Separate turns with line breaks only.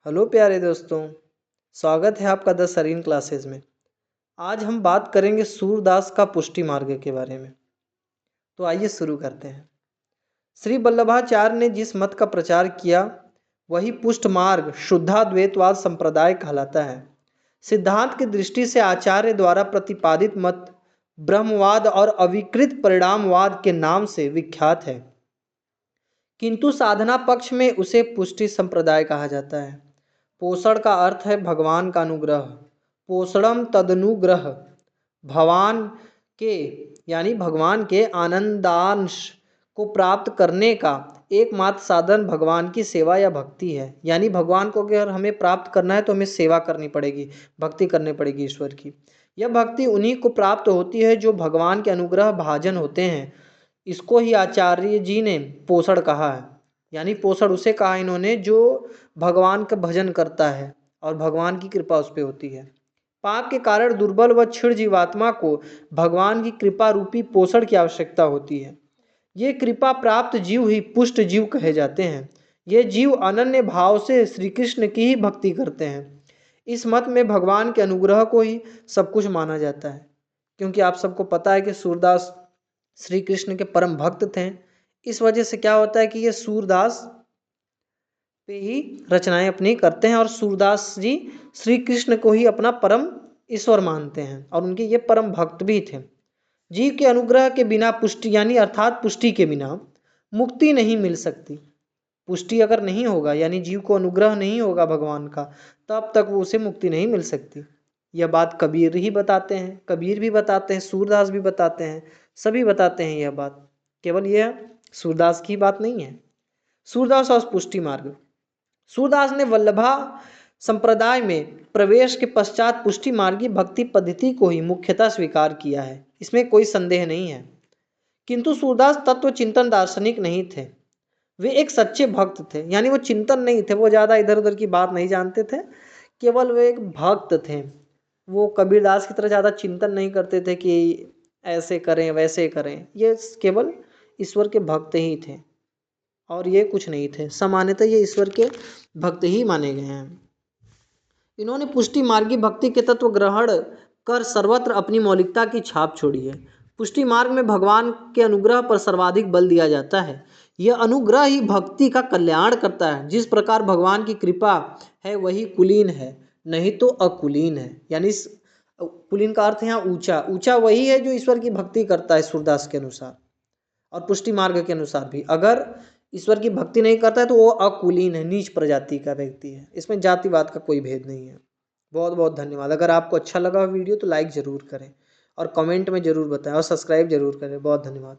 Hello प्यारे दोस्तों, स्वागत है आपका द सरीन क्लासेस में। आज हम बात करेंगे सूरदास का पुष्टि मार्ग के बारे में। तो आइए शुरू करते हैं। श्री वल्लभाचार्य ने जिस मत का प्रचार किया वही पुष्ट मार्ग शुद्धाद्वैतवाद संप्रदाय कहलाता है। सिद्धांत की दृष्टि से आचार्य द्वारा प्रतिपादित मत ब्रह्मवाद और अविकृत परिणामवाद के नाम से विख्यात है, किंतु साधना पक्ष में उसे पुष्टि संप्रदाय कहा जाता है। पोषण का अर्थ है भगवान का अनुग्रह। पोषणम तदनुग्रह, भगवान के यानी भगवान के आनंदांश को प्राप्त करने का एकमात्र साधन भगवान की सेवा या भक्ति है। यानी भगवान को अगर हमें प्राप्त करना है तो हमें सेवा करनी पड़ेगी, भक्ति करनी पड़ेगी ईश्वर की। यह भक्ति उन्हीं को प्राप्त होती है जो भगवान के अनुग्रह भाजन होते हैं। इसको ही आचार्य जी ने पोषण कहा है। यानी पोषण उसे कहा इन्होंने जो भगवान का भजन करता है और भगवान की कृपा उस पर होती है। पाप के कारण दुर्बल व क्षीण जीवात्मा को भगवान की कृपा रूपी पोषण की आवश्यकता होती है। ये कृपा प्राप्त जीव ही पुष्ट जीव कहे जाते हैं। ये जीव अनन्य भाव से श्री कृष्ण की ही भक्ति करते हैं। इस मत में भगवान के अनुग्रह को ही सब कुछ माना जाता है, क्योंकि आप सबको पता है कि सूरदास श्री कृष्ण के परम भक्त थे। इस वजह से क्या होता है कि ये सूरदास पे ही रचनाएं अपनी करते हैं और सूरदास जी श्री कृष्ण को ही अपना परम ईश्वर मानते हैं और उनके ये परम भक्त भी थे। जीव के अनुग्रह के बिना पुष्टि यानी अर्थात पुष्टि के बिना मुक्ति नहीं मिल सकती। पुष्टि अगर नहीं होगा यानी जीव को अनुग्रह नहीं होगा भगवान का, तब तक वो उसे मुक्ति नहीं मिल सकती। यह बात कबीर ही बताते हैं, कबीर भी बताते हैं, सूरदास भी बताते हैं, सभी बताते हैं यह बात। केवल यह सूरदास की बात नहीं है। सूरदास और पुष्टि मार्ग। सूरदास ने वल्लभा संप्रदाय में प्रवेश के पश्चात पुष्टि मार्गी भक्ति पद्धति को ही मुख्यतः स्वीकार किया है, इसमें कोई संदेह नहीं है। किंतु सूरदास तत्व चिंतन दार्शनिक नहीं थे। वे एक सच्चे भक्त थे, यानी वो चिंतन नहीं थे, वो ज़्यादा इधर उधर की बात नहीं जानते थे, केवल वे एक भक्त थे। वो कबीरदास की तरह ज़्यादा चिंतन नहीं करते थे कि ऐसे करें वैसे करें। ये केवल ईश्वर के भक्त ही थे और ये कुछ नहीं थे। सामान्यतः ये ईश्वर के भक्त ही माने गए हैं। इन्होंने पुष्टि मार्गी भक्ति के तत्व ग्रहण कर सर्वत्र अपनी मौलिकता की छाप छोड़ी है। पुष्टि मार्ग में भगवान के अनुग्रह पर सर्वाधिक बल दिया जाता है। यह अनुग्रह ही भक्ति का कल्याण करता है। जिस प्रकार भगवान की कृपा है वही कुलीन है, नहीं तो अकुलीन है। यानी कुलीन का अर्थ यहाँ ऊंचा, ऊंचा वही है जो ईश्वर की भक्ति करता है सूरदास के अनुसार और पुष्टि मार्ग के अनुसार भी। अगर ईश्वर की भक्ति नहीं करता है तो वो अकुलीन है, नीच प्रजाति का व्यक्ति है। इसमें जातिवाद का कोई भेद नहीं है। बहुत बहुत धन्यवाद। अगर आपको अच्छा लगा वीडियो तो लाइक ज़रूर करें और कमेंट में ज़रूर बताएं और सब्सक्राइब ज़रूर करें। बहुत धन्यवाद।